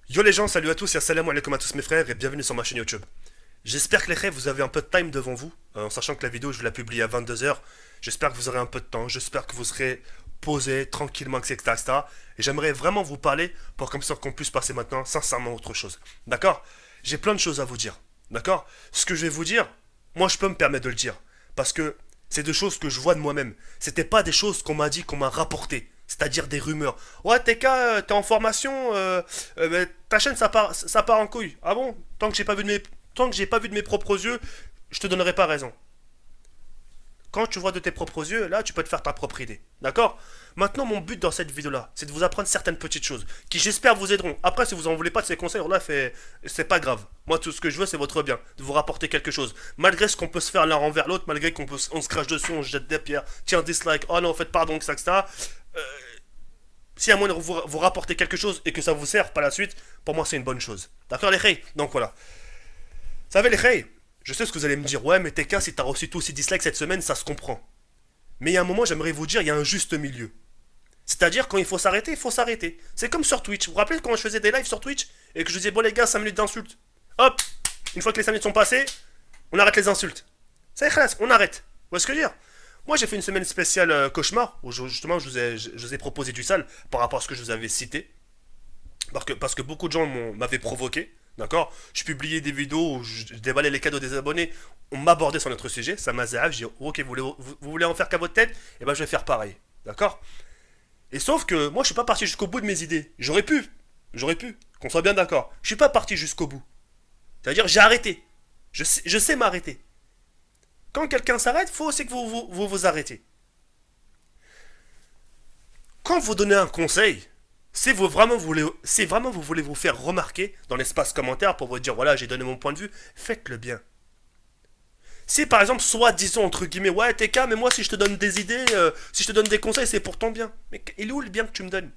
Yo les gens, salut à tous et assalamu alaikum à tous mes frères et bienvenue sur ma chaîne YouTube. J'espère que les frères vous avez un peu de time devant vous, en sachant que la vidéo je vais la publier à 22 h. J'espère que vous aurez un peu de temps, j'espère que vous serez posé tranquillement, etc. etc. Et j'aimerais vraiment vous parler pour comme ça qu'on puisse passer maintenant sincèrement à autre chose. D'accord? J'ai plein de choses à vous dire. D'accord? Ce que je vais vous dire, moi je peux me permettre de le dire. Parce que c'est des choses que je vois de moi-même. C'était pas des choses qu'on m'a dit, qu'on m'a rapporté. C'est-à-dire des rumeurs. Ouais, TK, t'es en formation, mais ta chaîne ça part en couille. Ah bon? Tant que j'ai pas vu de mes propres yeux, je te donnerai pas raison. Quand tu vois de tes propres yeux, là, tu peux te faire ta propre idée. D'accord? Maintenant, mon but dans cette vidéo-là, c'est de vous apprendre certaines petites choses qui, j'espère, vous aideront. Après, si vous en voulez pas de ces conseils, là, c'est pas grave. Moi, tout ce que je veux, c'est votre bien, de vous rapporter quelque chose. Malgré ce qu'on peut se faire l'un envers l'autre, malgré on se crache dessus, on se jette des pierres, tiens, dislike, oh non, faites pardon, etc. Euh, si à moins de vous rapporter quelque chose et que ça vous sert par la suite, pour moi, c'est une bonne chose. D'accord, les reilles? Donc voilà. Vous savez, les reilles, je sais ce que vous allez me dire. Ouais, mais TK, si t'as reçu tous ces dislikes cette semaine, ça se comprend. Mais il y a un moment, j'aimerais vous dire, il y a un juste milieu. C'est-à-dire, quand il faut s'arrêter, il faut s'arrêter. C'est comme sur Twitch. Vous vous rappelez quand je faisais des lives sur Twitch et que je disais, bon les gars, 5 minutes d'insultes. Hop, une fois que les 5 minutes sont passées, on arrête les insultes. Ça y est, on arrête. Vous voyez ce que je veux dire? Moi, j'ai fait une semaine spéciale cauchemar, où justement, je vous ai proposé du sale par rapport à ce que je vous avais cité. Parce que beaucoup de gens m'avaient provoqué. D'accord? Je publiais des vidéos où je dévalais les cadeaux des abonnés. On m'abordait sur notre sujet. Ça m'a zéave. J'ai dit, ok, vous voulez en faire qu'à votre tête? Et ben, je vais faire pareil. D'accord? Et sauf que moi, je suis pas parti jusqu'au bout de mes idées. J'aurais pu. J'aurais pu. Qu'on soit bien d'accord. Je suis pas parti jusqu'au bout. C'est-à-dire, j'ai arrêté. Je sais m'arrêter. Quand quelqu'un s'arrête, faut aussi que vous arrêtez. Quand vous donnez un conseil, si vraiment vous voulez vous faire remarquer dans l'espace commentaire pour vous dire voilà, j'ai donné mon point de vue, faites-le bien. Si par exemple, soit disons entre guillemets, ouais, TK, mais moi si je te donne des idées, si je te donne des conseils, c'est pour ton bien. Mais il est où le bien que tu me donnes?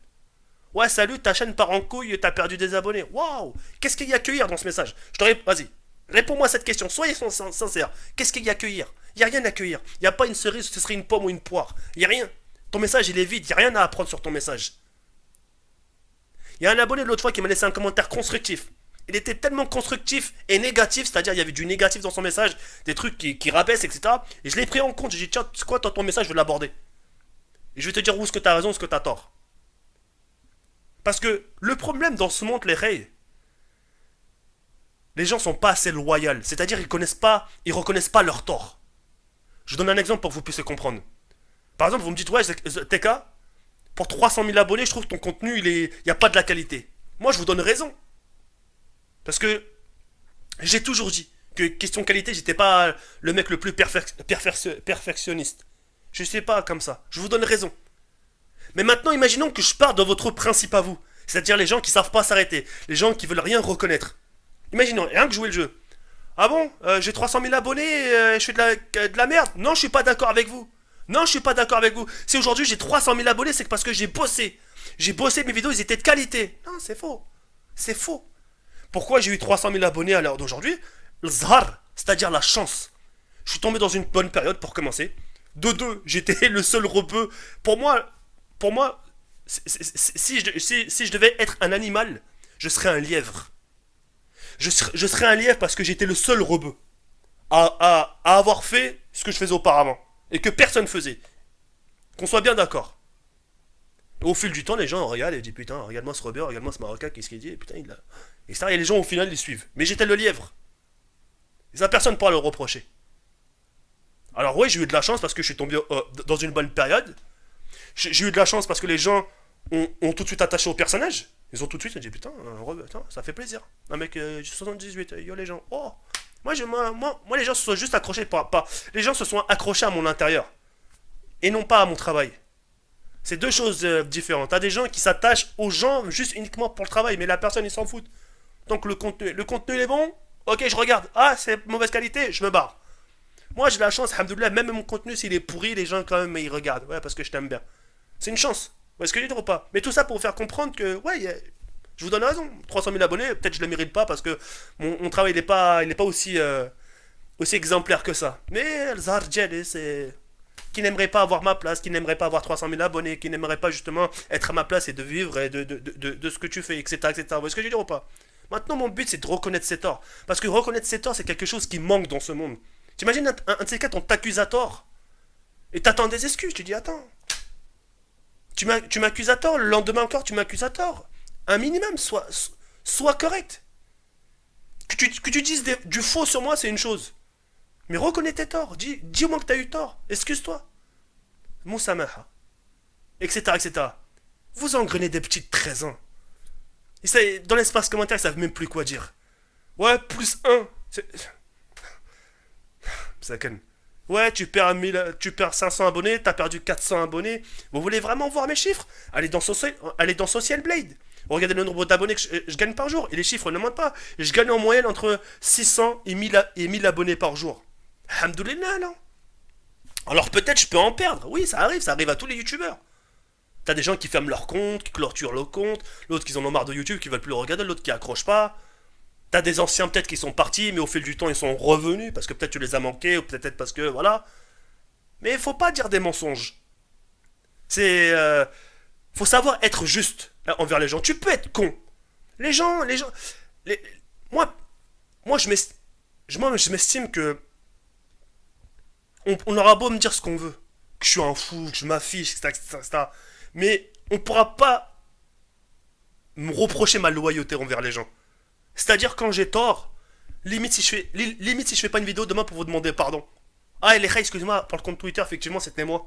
Ouais, salut, ta chaîne part en couille, t'as perdu des abonnés. Waouh! Qu'est-ce qu'il y a à cueillir dans ce message? Vas-y, réponds-moi à cette question, soyez sincère. Qu'est-ce qu'il y a à cueillir? Il y a rien à cueillir. Il y a pas une cerise, ce serait une pomme ou une poire. Il y a rien. Ton message, il est vide, il y a rien à apprendre sur ton message. Il y a un abonné de l'autre fois qui m'a laissé un commentaire constructif. Il était tellement constructif et négatif, c'est-à-dire il y avait du négatif dans son message, des trucs qui rabaissent, etc. Et je l'ai pris en compte, j'ai dit tiens, c'est quoi dans ton message, je vais l'aborder. Et je vais te dire où est-ce que t'as raison, où est-ce que t'as tort. Parce que le problème dans ce monde, les rails, les gens sont pas assez loyaux. C'est-à-dire ils reconnaissent pas leur tort. Je vous donne un exemple pour que vous puissiez comprendre. Par exemple, vous me dites ouais, TK, pour 300 000 abonnés, je trouve que ton contenu, il n'y a pas de la qualité. Moi, je vous donne raison. Parce que j'ai toujours dit que question qualité, j'étais pas le mec le plus perfectionniste. Je sais pas comme ça. Je vous donne raison. Mais maintenant, imaginons que je pars de votre principe à vous. C'est-à-dire les gens qui savent pas s'arrêter. Les gens qui veulent rien reconnaître. Imaginons, rien que jouer le jeu. Ah bon, j'ai 300 000 abonnés, je fais de la merde. Non, je suis pas d'accord avec vous. Non, je suis pas d'accord avec vous. Si aujourd'hui j'ai 300 000 abonnés, c'est parce que j'ai bossé. J'ai bossé, mes vidéos, ils étaient de qualité. Non, c'est faux. C'est faux. Pourquoi j'ai eu 300 000 abonnés à l'heure d'aujourd'hui? Le zhar, c'est-à-dire la chance. Je suis tombé dans une bonne période pour commencer. De deux, j'étais le seul rebeu. Pour moi, si je devais être un animal, je serais un lièvre. Je serais un lièvre parce que j'étais le seul rebeu à avoir fait ce que je faisais auparavant. Et que personne faisait. Qu'on soit bien d'accord. Au fil du temps, les gens regardent et disent putain, regarde-moi ce rebeu, regarde-moi ce marocain, qu'est-ce qu'il dit? Et putain, il a. Et ça, et les gens au final, ils suivent. Mais j'étais le lièvre. Et ça, personne ne pourra le reprocher. Alors, oui, j'ai eu de la chance parce que je suis tombé dans une bonne période. J'ai eu de la chance parce que les gens ont tout de suite attaché au personnage. Ils ont tout de suite dit putain, putain, ça fait plaisir. Un mec 78, yo les gens. Oh, moi, les gens se sont juste accrochés les gens se sont accrochés à mon intérieur et non pas à mon travail. C'est deux choses différentes. T'as des gens qui s'attachent aux gens juste uniquement pour le travail, mais la personne ils s'en foutent. Donc le contenu il est bon. Ok, je regarde. Ah, c'est mauvaise qualité, je me barre. Moi j'ai la chance, alhamdoulilah, même mon contenu s'il est pourri, les gens quand même ils regardent. Ouais, parce que je t'aime bien. C'est une chance. Vous ce que je dis ou pas? Mais tout ça pour vous faire comprendre que, ouais, je vous donne raison. 300 000 abonnés, peut-être je ne le mérite pas parce que mon travail il est pas aussi exemplaire que ça. Mais le Zahar Djel, qui n'aimerait pas avoir ma place, qui n'aimerait pas avoir 300 000 abonnés, qui n'aimerait pas justement être à ma place et de vivre et de ce que tu fais, etc., etc. Vous voyez ce que je veux dire ou pas? Maintenant, mon but, c'est de reconnaître ses torts. Parce que reconnaître ses torts, c'est quelque chose qui manque dans ce monde. T'imagines un de ces quatre, on t'accuse à tort. Et t'attends des excuses. Tu dis, attends. Tu m'accuses à tort. Le lendemain encore, tu m'accuses à tort. Un minimum, sois correct. Que tu dises du faux sur moi, c'est une chose. Mais reconnais tes torts. Dis au moins que t'as eu tort. Excuse-toi. Moussamaha. Etc., etc. Vous engrenez des petites 13 ans. Dans l'espace commentaire, ils savent même plus quoi dire. Ouais, plus un. Ça canne. Ouais, tu perds 500 abonnés, t'as perdu 400 abonnés. Vous voulez vraiment voir mes chiffres? Allez dans Social Blade. Regardez le nombre d'abonnés que je gagne par jour. Et les chiffres ne mentent pas. Je gagne en moyenne entre 600 et 1000 abonnés par jour. Alhamdoulilah, non? Alors peut-être je peux en perdre. Oui, ça arrive à tous les youtubeurs. T'as des gens qui ferment leur compte, qui clôturent leur compte, l'autre qui en ont marre de YouTube, qui veulent plus le regarder, l'autre qui accroche pas. T'as des anciens peut-être qui sont partis, mais au fil du temps ils sont revenus, parce que peut-être tu les as manqués, ou peut-être parce que, voilà. Mais il faut pas dire des mensonges. C'est... faut savoir être juste envers les gens. Tu peux être con. Les gens... les- moi, moi je m'estime que... On aura beau me dire ce qu'on veut. Que je suis un fou, que je m'affiche, etc., etc., etc. Mais on pourra pas me reprocher ma loyauté envers les gens. C'est-à-dire quand j'ai tort, limite si je fais pas une vidéo demain pour vous demander pardon. Ah, et les gars, excusez-moi, par le compte Twitter, effectivement, c'était moi.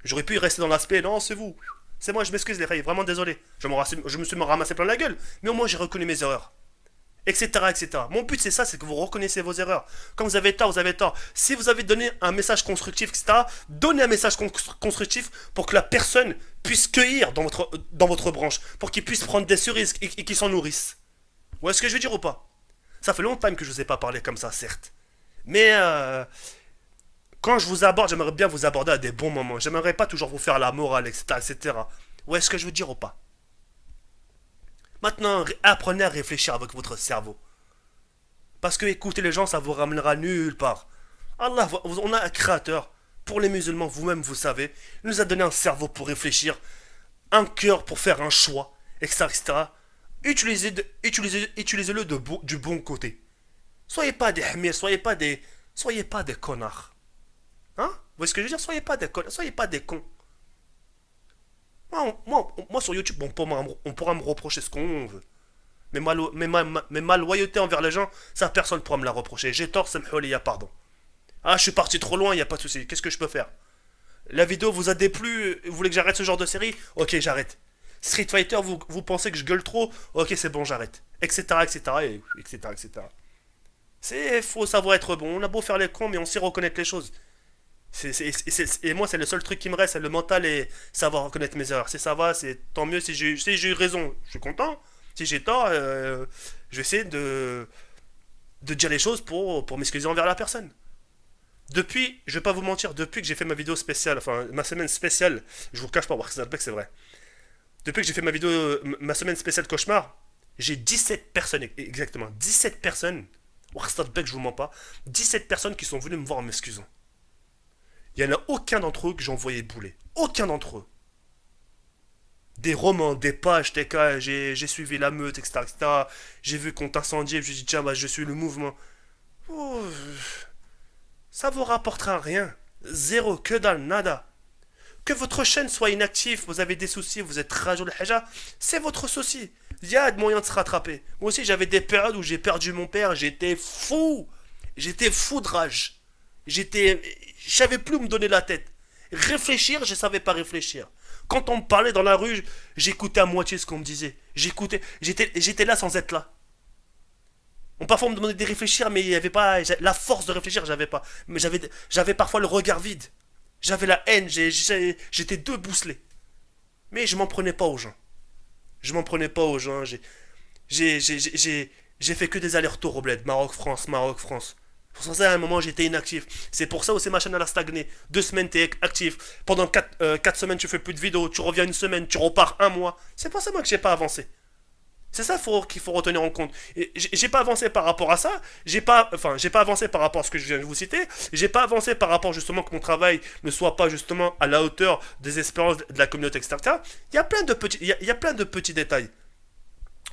J'aurais pu y rester dans l'aspect, non, c'est vous. C'est moi, je m'excuse les gars, vraiment désolé. Je me suis ramassé plein la gueule. Mais au moins, j'ai reconnu mes erreurs. Etc., etc. Mon but, c'est ça, c'est que vous reconnaissez vos erreurs. Quand vous avez tort, vous avez tort. Si vous avez donné un message constructif, etc., donnez un message constructif pour que la personne puisse cueillir dans votre branche, pour qu'il puisse prendre des cerises et qu'il s'en nourrisse. Vous voyez ce que je veux dire ou pas? Ça fait longtemps que je vous ai pas parlé comme ça, certes. Mais quand je vous aborde, j'aimerais bien vous aborder à des bons moments. J'aimerais pas toujours vous faire la morale, etc., etc. Vous voyez ce que je veux dire ou pas? Maintenant, apprenez à réfléchir avec votre cerveau. Parce que écouter les gens, ça vous ramènera nulle part. Allah, on a un créateur. Pour les musulmans, vous-même, vous savez, il nous a donné un cerveau pour réfléchir, un cœur pour faire un choix, etc., etc. Utilisez-le du bon côté. Soyez pas des hmirs, soyez pas des connards. Hein? Vous voyez ce que je veux dire? Soyez pas des connards, soyez pas des cons. Moi, sur YouTube, on pourra me reprocher ce qu'on veut. Mais ma loyauté envers les gens, ça personne pourra me la reprocher. J'ai tort, samhouli, pardon. Ah, je suis parti trop loin, y a pas de souci. Qu'est-ce que je peux faire? La vidéo vous a déplu? Vous voulez que j'arrête ce genre de série? Ok, j'arrête. Street Fighter, vous pensez que je gueule trop? Ok, c'est bon, j'arrête. Etc., etc., etc., etc. Faut savoir être bon. On a beau faire les cons, mais on sait reconnaître les choses. Et moi, c'est le seul truc qui me reste, c'est le mental et savoir reconnaître mes erreurs. Ça va, c'est tant mieux si j'ai eu raison. Je suis content. Si j'ai tort, je vais essayer de dire les choses pour m'excuser envers la personne. Depuis, je vais pas vous mentir, depuis que j'ai fait ma vidéo spéciale, enfin ma semaine spéciale, je vous cache pas, c'est vrai. Depuis que j'ai fait ma semaine spéciale cauchemar, j'ai 17 personnes, exactement, 17 personnes, je vous mens pas, 17 personnes qui sont venues me voir en m'excusant. Il n'y en a aucun d'entre eux que j'ai envoyé bouler. Aucun d'entre eux. Des romans, des pages, j'ai suivi la meute, etc., etc. J'ai vu qu'on t'incendiait, je me suis dit, tiens, bah, je suis le mouvement. Oh, ça vous rapportera rien. Zéro, que dalle, nada. Que votre chaîne soit inactive, vous avez des soucis, vous êtes rageux le haja, c'est votre souci. Il y a de moyens de se rattraper. Moi aussi, j'avais des périodes où j'ai perdu mon père, j'étais fou. J'étais fou de rage. Je savais plus où me donner la tête. Réfléchir, je savais pas réfléchir. Quand on me parlait dans la rue, j'écoutais à moitié ce qu'on me disait. J'étais là sans être là. Parfois on me demandait de réfléchir, mais il y avait pas la force de réfléchir, j'avais pas. Mais j'avais parfois le regard vide. J'avais la haine, j'étais débousselé. Mais je m'en prenais pas aux gens. Je m'en prenais pas aux gens. J'ai fait que des allers-retours au bled. Maroc-France, Maroc-France. Pour ça, à un moment, j'étais inactif. C'est pour ça aussi ma chaîne elle a stagné. 2 semaines, t'es actif. Pendant 4 semaines, tu fais plus de vidéos. Tu reviens une semaine, tu repars un mois. C'est pour ça, moi, que j'ai pas avancé. C'est ça qu'il faut retenir en compte. Et j'ai pas avancé par rapport à ça. J'ai pas avancé par rapport à ce que je viens de vous citer. J'ai pas avancé par rapport justement que mon travail ne soit pas justement à la hauteur des espérances de la communauté, etc. Il y a plein de petits, il y a plein de petits détails.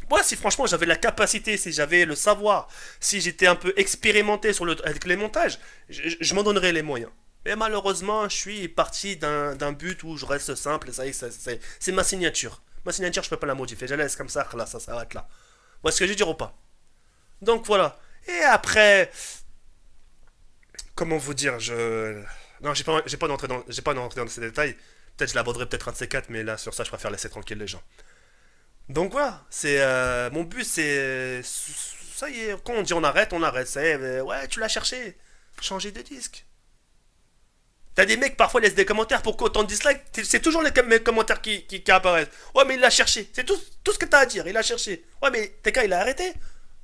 Moi, si franchement j'avais la capacité, si j'avais le savoir, si j'étais un peu expérimenté avec les montages, je m'en donnerais les moyens. Mais malheureusement, je suis parti d'un but où je reste simple, et ça y est, c'est ma signature. Ma signature, je peux pas la modifier, je la laisse comme ça, là, ça s'arrête là. Vous voyez ce que je veux dire ou pas? Donc voilà. Et après, comment vous dire, Non, j'ai pas d'entrer dans ces détails. Peut-être je l'aborderai peut-être un de ces quatre, mais là, sur ça, je préfère laisser tranquille les gens. Donc voilà, mon but, c'est ça y est. Quand on dit on arrête, on arrête. Ça y est, ouais, tu l'as cherché. Changer de disque. T'as des mecs parfois laissent des commentaires pour qu'autant de dislikes. C'est toujours les commentaires qui apparaissent. Ouais, mais il l'a cherché. C'est tout ce que t'as à dire. Il a cherché. Ouais, mais TK il a arrêté.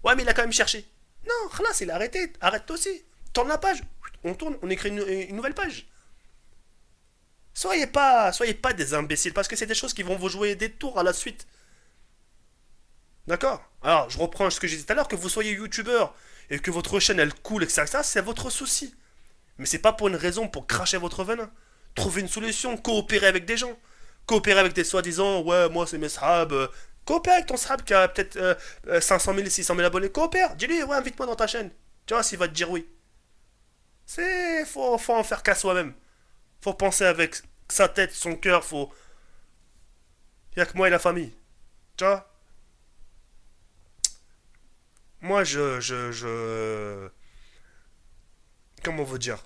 Ouais, mais il a quand même cherché. Non, khalas, il a arrêté. Arrête toi aussi. Tourne la page. On tourne, on écrit une nouvelle page. Soyez pas des imbéciles parce que c'est des choses qui vont vous jouer des tours à la suite. D'accord. Alors, je reprends ce que j'ai dit tout à l'heure, que vous soyez youtubeur et que votre chaîne elle coule, etc., c'est votre souci. Mais c'est pas pour une raison pour cracher votre venin. Trouvez une solution, coopérer avec des gens. Coopérer avec des soi-disant, ouais, moi c'est mes sahab. Coopère avec ton sahab qui a peut-être 500 000, 600 000 abonnés. Coopère. Dis-lui, ouais, invite-moi dans ta chaîne. Tu vois, s'il va te dire oui. Faut en faire qu'à soi-même. Faut penser avec sa tête, son cœur. Y a que moi et la famille. Tu vois. Moi, comment vous dire?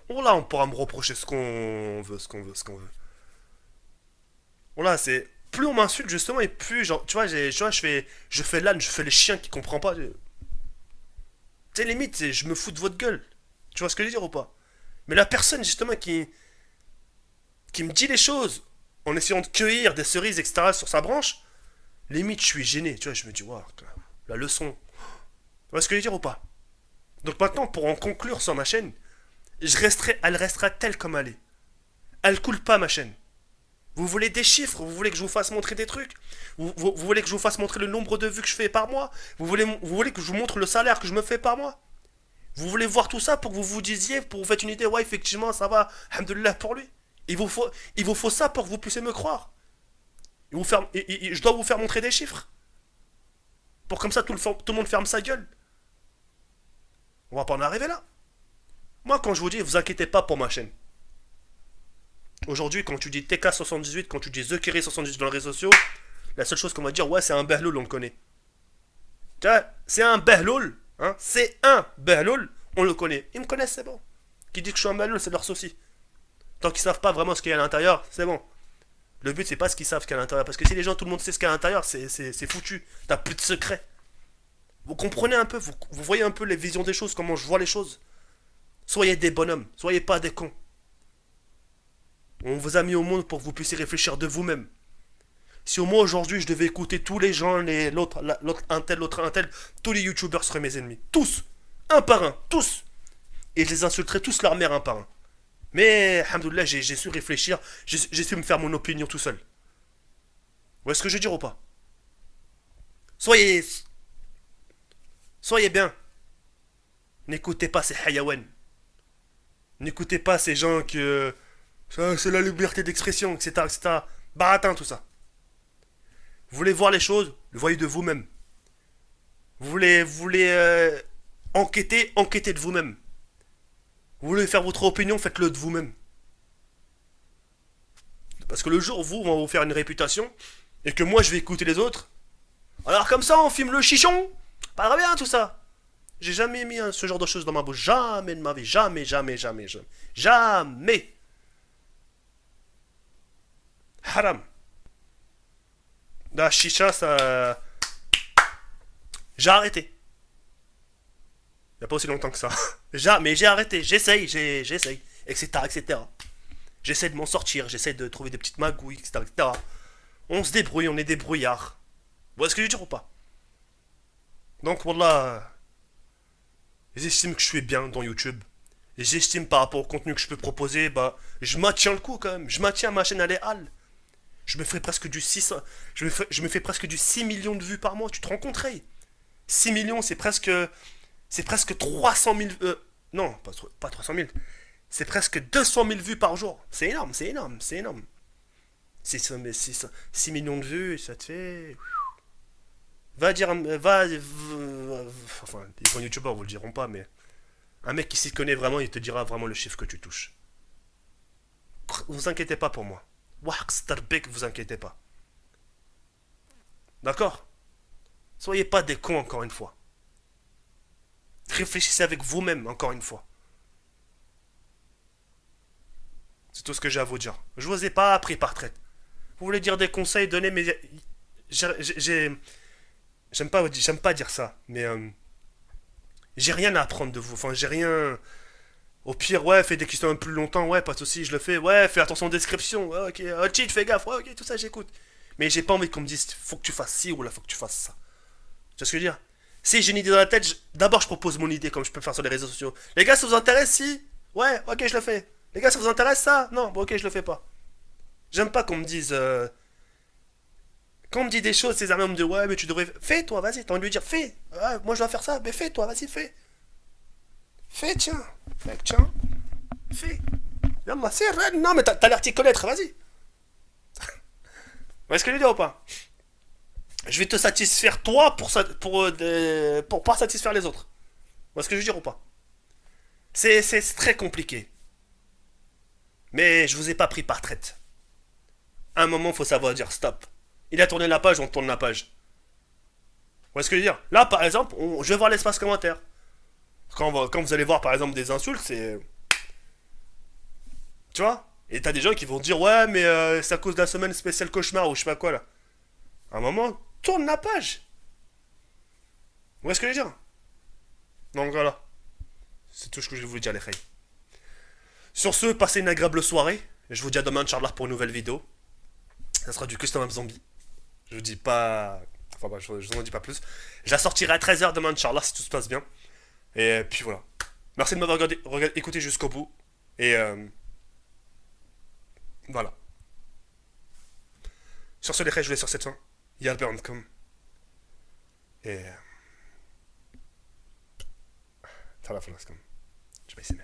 Oh là, on pourra me reprocher ce qu'on veut, ce qu'on veut, ce qu'on veut. Oh là, c'est. Plus on m'insulte, justement, et plus, genre, tu vois, je fais l'âne, je fais les chiens qui comprennent pas. Tu sais, limite, je me fous de votre gueule. Tu vois ce que je veux dire ou pas? Mais la personne, justement, qui me dit les choses en essayant de cueillir des cerises, etc., sur sa branche, limite, je suis gêné. Tu vois, je me dis, waouh, la leçon. Tu vois ce que je veux dire ou pas? Donc maintenant, pour en conclure sur ma chaîne, elle restera telle comme elle est. Elle coule pas ma chaîne. Vous voulez des chiffres? Vous voulez que je vous fasse montrer des trucs? Vous voulez que je vous fasse montrer le nombre de vues que je fais par mois? Vous voulez que je vous montre le salaire que je me fais par mois? Vous voulez voir tout ça pour que vous vous disiez, pour que vous faites une idée, ouais, effectivement, ça va, alhamdoulilah pour lui. Il vous faut ça pour que vous puissiez me croire. Je dois vous faire montrer des chiffres. Pour comme ça, tout le monde ferme sa gueule. On va pas en arriver là. Moi, quand je vous dis, vous inquiétez pas pour ma chaîne. Aujourd'hui, quand tu dis TK78, quand tu dis TheKerry78 dans les réseaux sociaux, la seule chose qu'on va dire, ouais, c'est un behloul, on le connaît. Tu vois, c'est un behloul, hein, c'est un behloul, on le connaît. Ils me connaissent, c'est bon. Qui dit que je suis un behloul, c'est leur souci. Tant qu'ils savent pas vraiment ce qu'il y a à l'intérieur, c'est bon. Le but, c'est pas ce qu'ils savent qu'il y a à l'intérieur. Parce que si les gens, tout le monde sait ce qu'il y a à l'intérieur, c'est foutu. T'as plus de secret. Vous comprenez un peu, vous voyez un peu les visions des choses, comment je vois les choses. Soyez des bonhommes, soyez pas des cons. On vous a mis au monde pour que vous puissiez réfléchir de vous-même. Si au moins aujourd'hui je devais écouter tous les gens, l'autre un tel, tous les youtubeurs seraient mes ennemis. Tous. Un par un. Tous. Et je les insulterais tous leur mère un par un. Mais, alhamdoulilah, j'ai su réfléchir. J'ai su me faire mon opinion tout seul. Vous voyez ce que je veux dire ou pas? Soyez. Soyez bien. N'écoutez pas ces hayawan. N'écoutez pas ces gens que. Ça, c'est la liberté d'expression, etc. etc. Baratin, tout ça. Vous voulez voir les choses, le voyez de vous-même. Vous voulez enquêter, enquêtez de vous-même. Vous voulez faire votre opinion, faites-le de vous-même. Parce que le jour où on va vous faire une réputation, et que moi je vais écouter les autres, alors comme ça on filme le chichon, pas bien tout ça. J'ai jamais mis ce genre de choses dans ma bouche, jamais de ma vie, jamais, jamais, jamais, jamais. Jamais. Haram. La chicha, ça. J'ai arrêté. Il n'y a pas aussi longtemps que ça. Mais j'ai arrêté, j'essaye, etc., etc. J'essaie de m'en sortir, j'essaie de trouver des petites magouilles, etc., etc. On se débrouille, on est des brouillards. Vous voyez ce que je veux dire ou pas? Donc, voilà. J'estime que je suis bien dans YouTube. Et j'estime par rapport au contenu que je peux proposer, bah, je maintiens le coup quand même. Je maintiens ma chaîne à l'éhal. Je me ferais presque du 6... je me fais presque du 6 millions de vues par mois. Tu te rends compte, Ray? 6 millions, c'est presque... C'est presque 300 000... non, pas 300 000. C'est presque 200 000 vues par jour. C'est énorme, c'est énorme, c'est énorme. C'est ça, mais c'est ça. 6 millions de vues, ça te fait... Va dire... Enfin, les grands youtubeurs vous le diront pas, mais... Un mec qui s'y connaît vraiment, il te dira vraiment le chiffre que tu touches. Vous inquiétez pas pour moi. Waxter Big, vous inquiétez pas. D'accord? Soyez pas des cons encore une fois. Réfléchissez avec vous-même encore une fois. C'est tout ce que j'ai à vous dire. Je vous ai pas appris par traite. Vous voulez dire des conseils, donner, mais j'aime pas dire ça, mais j'ai rien à apprendre de vous. Enfin, j'ai rien. Au pire, ouais, fais des questions un peu plus longtemps, ouais, pas de soucis, je le fais. Ouais, fais attention aux descriptions, ouais, ok. Oh, cheat, fais gaffe, ouais, ok, tout ça, j'écoute. Mais j'ai pas envie qu'on me dise, faut que tu fasses ci ou là, faut que tu fasses ça. Tu vois ce que je veux dire? Si j'ai une idée dans la tête, d'abord je propose mon idée comme je peux le faire sur les réseaux sociaux. Les gars, ça vous intéresse si? Ouais, ok, je le fais. Les gars, ça vous intéresse ça? Non, bon, ok, je le fais pas. J'aime pas qu'on me dise. Quand on me dit des choses, ces amis, on me dit ouais, mais tu devrais. Fais toi, vas-y, t'as envie de lui dire fais. Ouais, moi je dois faire ça, mais fais toi, vas-y, fais. Fais, tiens. Fais, tiens. Fais. Yallah, c'est vrai. Non, mais t'as l'air d'y connaître, vas-y. Vous voyez ce que je veux dire ou pas? Je vais te satisfaire toi pour pas satisfaire les autres. Vous voyez ce que je veux dire ou pas? C'est très compliqué. Mais je vous ai pas pris par traite. À un moment, faut savoir dire stop. Il a tourné la page, on tourne la page. Vous voyez ce que je veux dire? Là, par exemple, je vais voir l'espace commentaire. Quand vous allez voir, par exemple, des insultes, c'est... Tu vois? Et t'as des gens qui vont dire ouais, mais c'est à cause de la semaine spéciale cauchemar ou je sais pas quoi là. À un moment, tourne la page. Vous voyez ce que je veux dire? Donc voilà. C'est tout ce que je voulais vous dire, les frères. Sur ce, passez une agréable soirée. Je vous dis à demain, Inch'Allah, pour une nouvelle vidéo. Ça sera du custom of zombie. Je vous dis pas. Enfin, bah, je vous en dis pas plus. Je la sortirai à 13h demain, Inch'Allah, si tout se passe bien. Et puis voilà. Merci de m'avoir écouté jusqu'au bout. Et voilà. Sur ce, les frères, je vous laisse sur cette fin. Yalbernkom. Et. Ça va, je vais essayer.